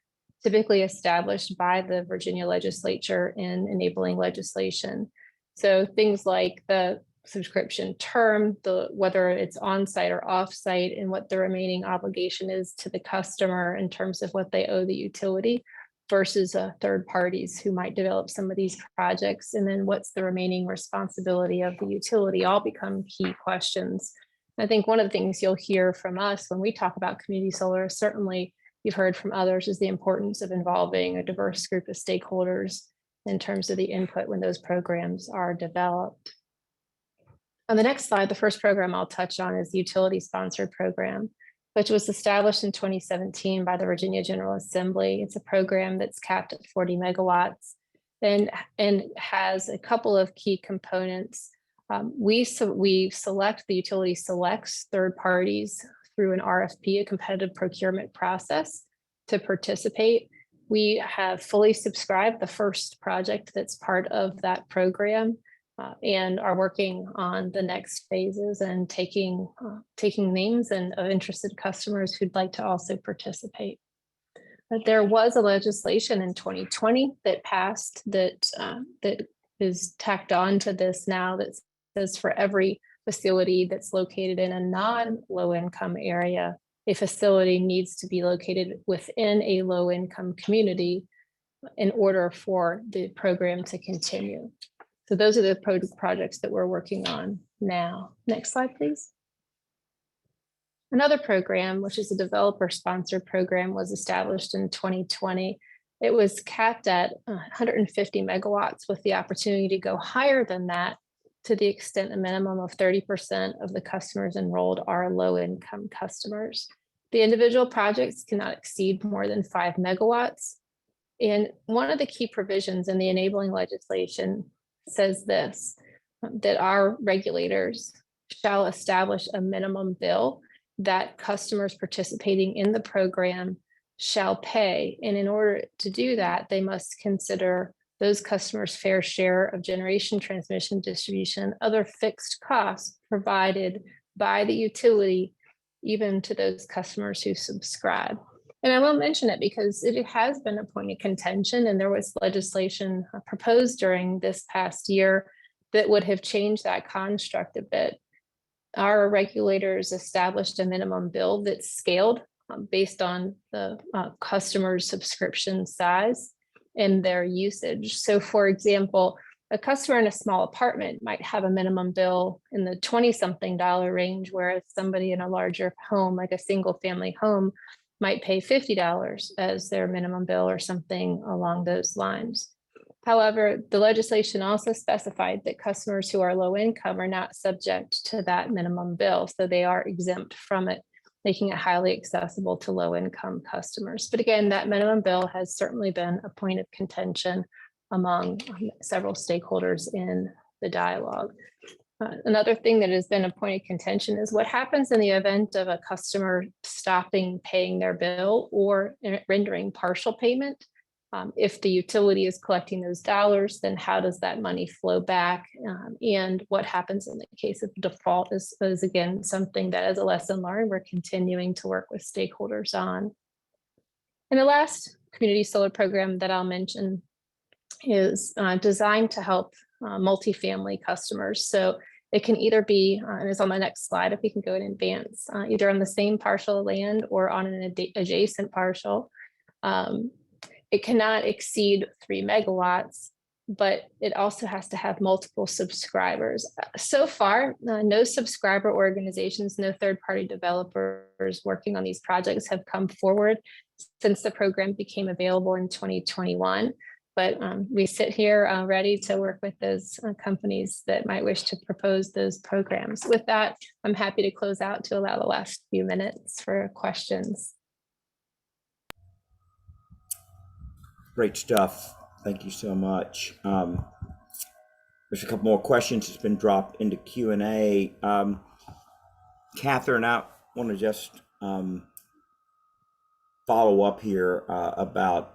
typically established by the Virginia legislature in enabling legislation. So things like the subscription term, whether it's on-site or off-site, and what the remaining obligation is to the customer in terms of what they owe the utility versus third parties who might develop some of these projects. And then what's the remaining responsibility of the utility all become key questions. I think one of the things you'll hear from us when we talk about community solar, certainly you've heard from others, is the importance of involving a diverse group of stakeholders in terms of the input when those programs are developed. On the next slide, the first program I'll touch on is the utility-sponsored program, which was established in 2017 by the Virginia General Assembly. It's a program that's capped at 40 megawatts and has a couple of key components. The utility selects third parties through an RFP, a competitive procurement process, to participate. We have fully subscribed the first project that's part of that program, and are working on the next phases and taking names of interested customers who'd like to also participate. But there was a legislation in 2020 that passed that is tacked on to this now that says for every facility that's located in a non-low income area, a facility needs to be located within a low income community in order for the program to continue. So those are the projects that we're working on now. Next slide, please. Another program, which is a developer-sponsored program, was established in 2020. It was capped at 150 megawatts with the opportunity to go higher than that to the extent a minimum of 30% of the customers enrolled are low-income customers. The individual projects cannot exceed more than 5 megawatts. And one of the key provisions in the enabling legislation says this, that our regulators shall establish a minimum bill that customers participating in the program shall pay. And in order to do that, they must consider those customers' fair share of generation, transmission, distribution, other fixed costs provided by the utility, even to those customers who subscribe. And I will mention it because it has been a point of contention, and there was legislation proposed during this past year that would have changed that construct a bit. Our regulators established a minimum bill that's scaled based on the customer's subscription size and their usage. So for example, a customer in a small apartment might have a minimum bill in the $20-something range, whereas somebody in a larger home, like a single family home, might pay $50 as their minimum bill or something along those lines. However, the legislation also specified that customers who are low income are not subject to that minimum bill, so they are exempt from it, making it highly accessible to low income customers. But again, that minimum bill has certainly been a point of contention among several stakeholders in the dialogue. Another thing that has been a point of contention is what happens in the event of a customer stopping paying their bill or rendering partial payment. If the utility is collecting those dollars, then how does that money flow back? And what happens in the case of default is again, something that as a lesson learned, we're continuing to work with stakeholders on. And the last community solar program that I'll mention is designed to help multifamily customers. So it can either be, and it's on the next slide, if we can go in advance, either on the same parcel of land or on an adjacent parcel. It cannot exceed 3 megawatts, but it also has to have multiple subscribers. So far, no subscriber organizations, no third-party developers working on these projects have come forward since the program became available in 2021. But we sit here ready to work with those companies that might wish to propose those programs. With that, I'm happy to close out to allow the last few minutes for questions. Great stuff. Thank you so much. There's a couple more questions that's been dropped into Q&A. Katharine, I want to just follow up here about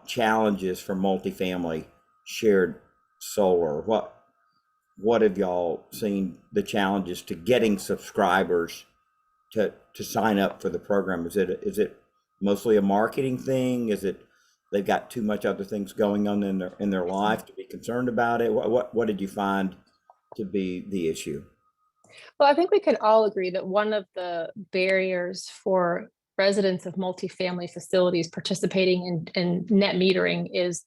challenges for multifamily shared solar. What have y'all seen the challenges to getting subscribers to sign up for the program? Is it mostly a marketing thing? Is it they've got too much other things going on in their life to be concerned about it? What did you find to be the issue? Well, I think we can all agree that one of the barriers for residents of multifamily facilities participating in net metering is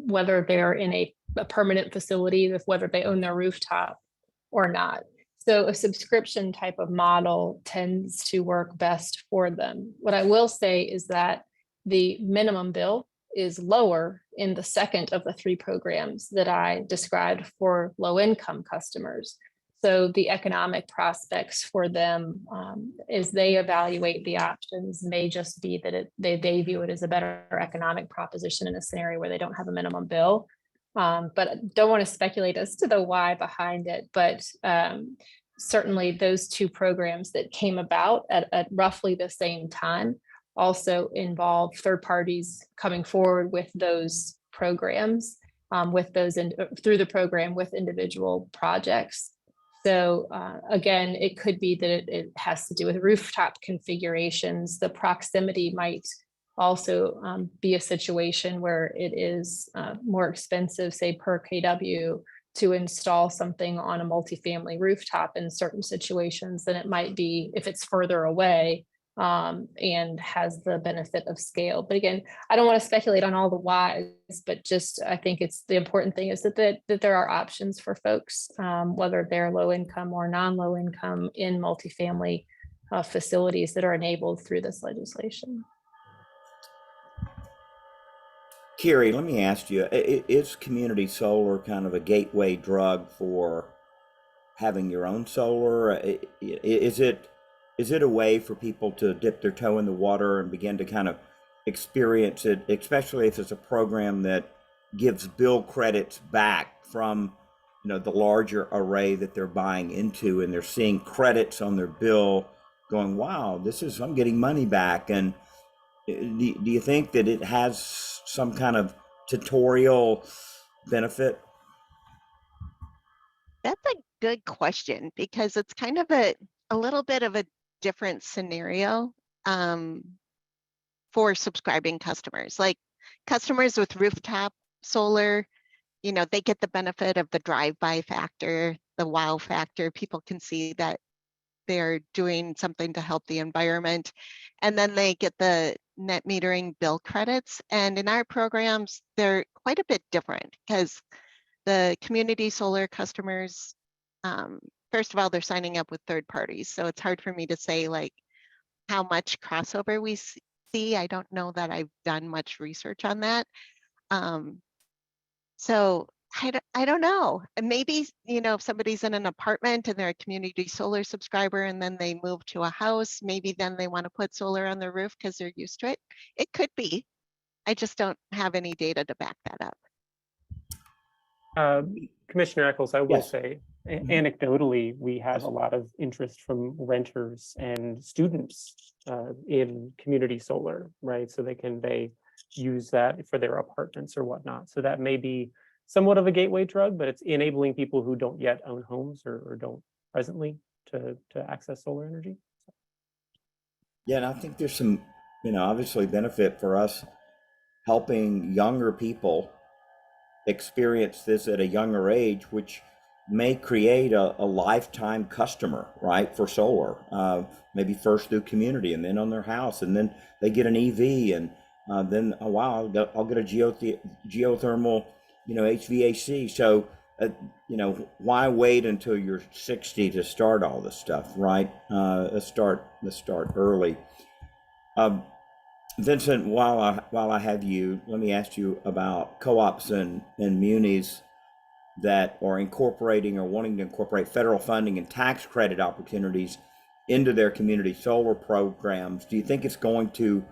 whether they're in a permanent facility, whether they own their rooftop or not. So a subscription type of model tends to work best for them. What I will say is that the minimum bill is lower in the second of the 3 programs that I described for low income customers. So the economic prospects for them as they evaluate the options may just be that they view it as a better economic proposition in a scenario where they don't have a minimum bill. But don't want to speculate as to the why behind it. But certainly those 2 programs that came about at roughly the same time also involve third parties coming forward with those programs, through the program with individual projects. So again, it could be that it has to do with rooftop configurations. The proximity might also be a situation where it is more expensive, say per kW, to install something on a multifamily rooftop in certain situations than it might be if it's further away and has the benefit of scale. But again, I don't want to speculate on all the whys, but just I think it's the important thing is that there are options for folks, whether they're low income or non-low income in multifamily facilities that are enabled through this legislation. Kerry, let me ask you, is community solar kind of a gateway drug for having your own solar? Is it a way for people to dip their toe in the water and begin to kind of experience it, especially if it's a program that gives bill credits back from, the larger array that they're buying into, and they're seeing credits on their bill going, wow, I'm getting money back. And do you think that it has some kind of tutorial benefit? That's a good question because it's kind of a little bit of a different scenario. for subscribing customers. Like customers with rooftop solar, you know, they get the benefit of the drive-by factor, the wow factor. People can see that they're doing something to help the environment. And then they get the net metering bill credits. And in our programs, they're quite a bit different because the community solar customers, first of all, they're signing up with third parties. So it's hard for me to say like how much crossover we see. I don't know that I've done much research on that. So I don't know. And maybe, you know, if somebody's in an apartment and they're a community solar subscriber and then they move to a house, maybe then they want to put solar on their roof because they're used to it. It could be. I just don't have any data to back that up. Commissioner Echols, I will Yes. say, Mhm. anecdotally, we have a lot of interest from renters and students in community solar, right? So they use that for their apartments or whatnot. So that may be somewhat of a gateway drug, but it's enabling people who don't yet own homes or don't presently to access solar energy. Yeah, and I think there's some, obviously benefit for us helping younger people experience this at a younger age, which may create a lifetime customer, right, for solar. Maybe first through community and then on their house, and then they get an EV, and then, oh wow, I'll get a geothermal, HVAC. So, why wait until you're 60 to start all this stuff, right? Let's start early. Vincent, while I have you, let me ask you about co-ops and munis that are incorporating or wanting to incorporate federal funding and tax credit opportunities into their community solar programs. Do you think it's going to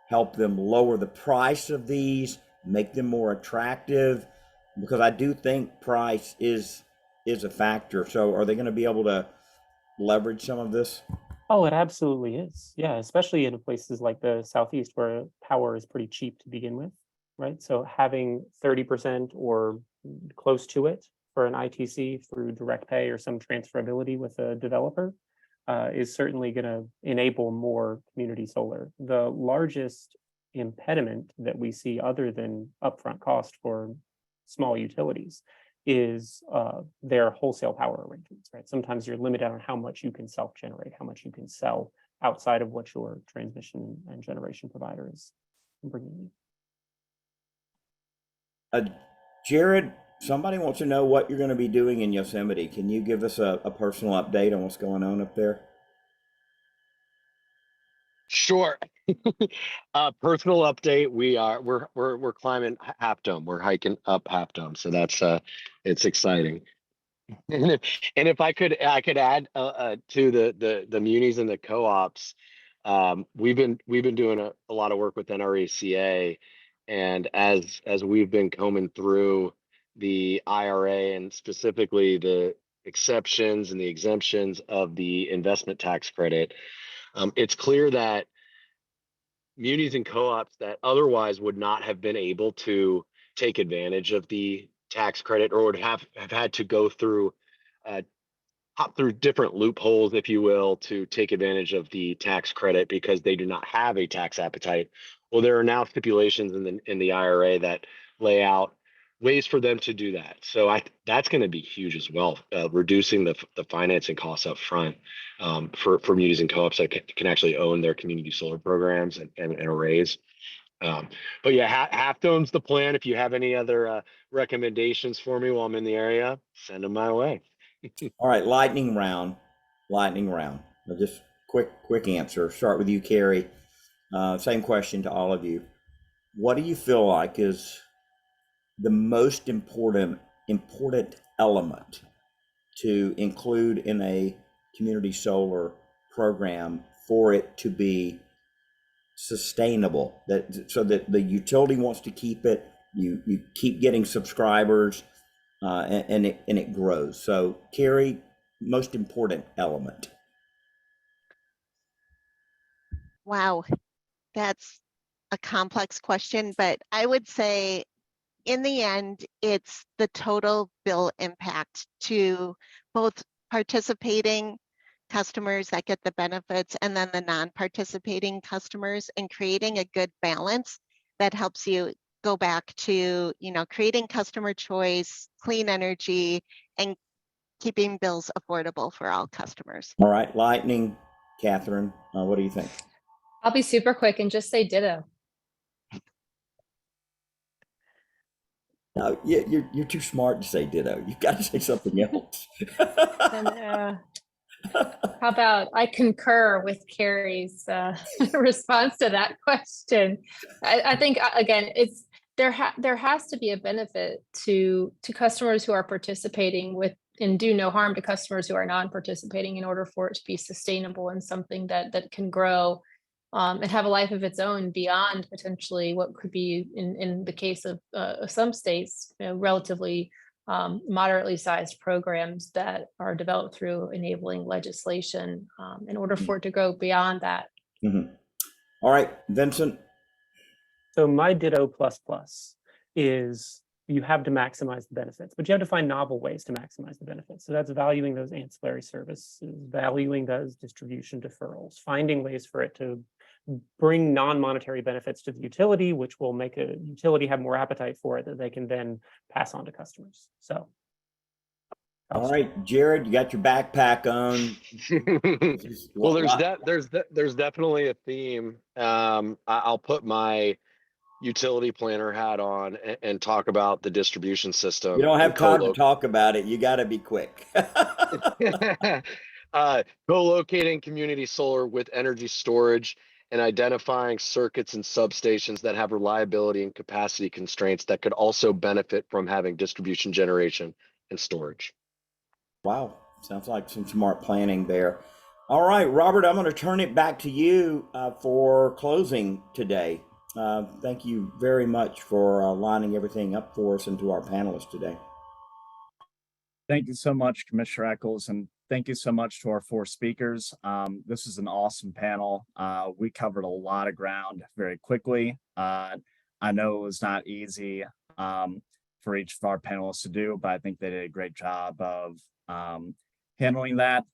help them lower the price of these, make them more attractive? Because I do think price is a factor. So are they going to be able to leverage some of this? Oh, it absolutely is. Yeah, especially in places like the Southeast where power is pretty cheap to begin with, right? So having 30% or close to it for an ITC through direct pay or some transferability with a developer is certainly going to enable more community solar. The largest impediment that we see other than upfront cost for small utilities is their wholesale power arrangements, right? Sometimes you're limited on how much you can self-generate, how much you can sell outside of what your transmission and generation provider is bringing you. Jared, somebody wants to know what you're going to be doing in Yosemite. Can you give us a personal update on what's going on up there? Sure. Personal update. We're climbing Half Dome. We're hiking up Half Dome. So that's it's exciting. And if I could add to the munis and the co-ops. We've been doing a lot of work with NRECA, and as we've been combing through the IRA and specifically the exceptions and the exemptions of the investment tax credit, it's clear that munis and co-ops that otherwise would not have been able to take advantage of the tax credit or would have had to go through hop through different loopholes, if you will, to take advantage of the tax credit because they do not have a tax appetite. Well, there are now stipulations in the IRA that lay out ways for them to do that. So that's going to be huge as well, reducing the financing costs up front for munis and co-ops that can actually own their community solar programs and arrays. But yeah, Half Dome's the plan. If you have any other recommendations for me while I'm in the area, send them my way. All right, lightning round. Now just quick answer. Start with you, Kerry. Same question to all of you. What do you feel like is the most important element to include in a community solar program for it to be sustainable, so that the utility wants to keep it, you keep getting subscribers, and it grows? So Kerry, most important element. Wow, that's a complex question, but I would say in the end, it's the total bill impact to both participating customers that get the benefits and then the non-participating customers, and creating a good balance that helps you go back to, creating customer choice, clean energy, and keeping bills affordable for all customers. All right, lightning, Katharine, what do you think? I'll be super quick and just say ditto. No, you're too smart to say ditto. You've got to say something else. And how about I concur with Kerry's response to that question? I think again, there has to be a benefit to customers who are participating with, and do no harm to customers who are non-participating, in order for it to be sustainable and something that can grow and have a life of its own beyond potentially what could be, in the case of some states, relatively moderately sized programs that are developed through enabling legislation in order for it to go beyond that. Mm-hmm. All right, Vincent. So my ditto plus plus is you have to maximize the benefits, but you have to find novel ways to maximize the benefits. So that's valuing those ancillary services, valuing those distribution deferrals, finding ways for it to bring non-monetary benefits to the utility, which will make a utility have more appetite for it that they can then pass on to customers. So. All right, Jared, you got your backpack on. Well, there's definitely a theme. I'll put my utility planner hat on and talk about the distribution system. You don't have time to talk about it. You got to be quick. Co-locating community solar with energy storage and identifying circuits and substations that have reliability and capacity constraints that could also benefit from having distribution generation and storage. Wow, sounds like some smart planning there. All right, Robert, I'm going to turn it back to you for closing today. Thank you very much for lining everything up for us and to our panelists today. Thank you so much, Commissioner Echols, and thank you so much to our 4 speakers. This is an awesome panel. We covered a lot of ground very quickly. I know it was not easy for each of our panelists to do, but I think they did a great job of handling that.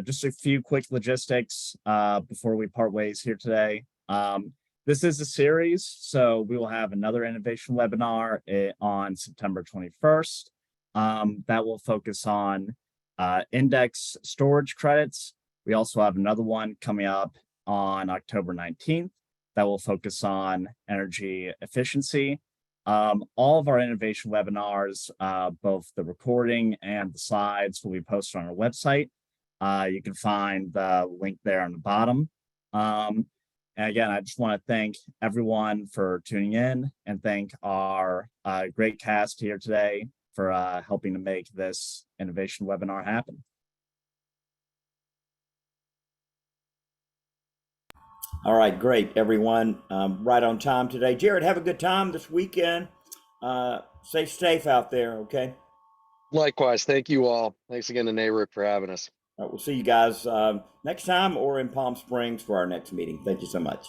Just a few quick logistics before we part ways here today. This is a series, so we will have another innovation webinar on September 21st. That will focus on index storage credits. We also have another one coming up on October 19th that will focus on energy efficiency. All of our innovation webinars, both the recording and the slides, will be posted on our website. You can find the link there on the bottom. And again, I just want to thank everyone for tuning in and thank our great cast here today for helping to make this innovation webinar happen. All right, great, everyone. Right on time today. Jared, have a good time this weekend. Stay safe out there, okay? Likewise, thank you all. Thanks again to NARUC for having us. All right, we'll see you guys next time or in Palm Springs for our next meeting. Thank you so much.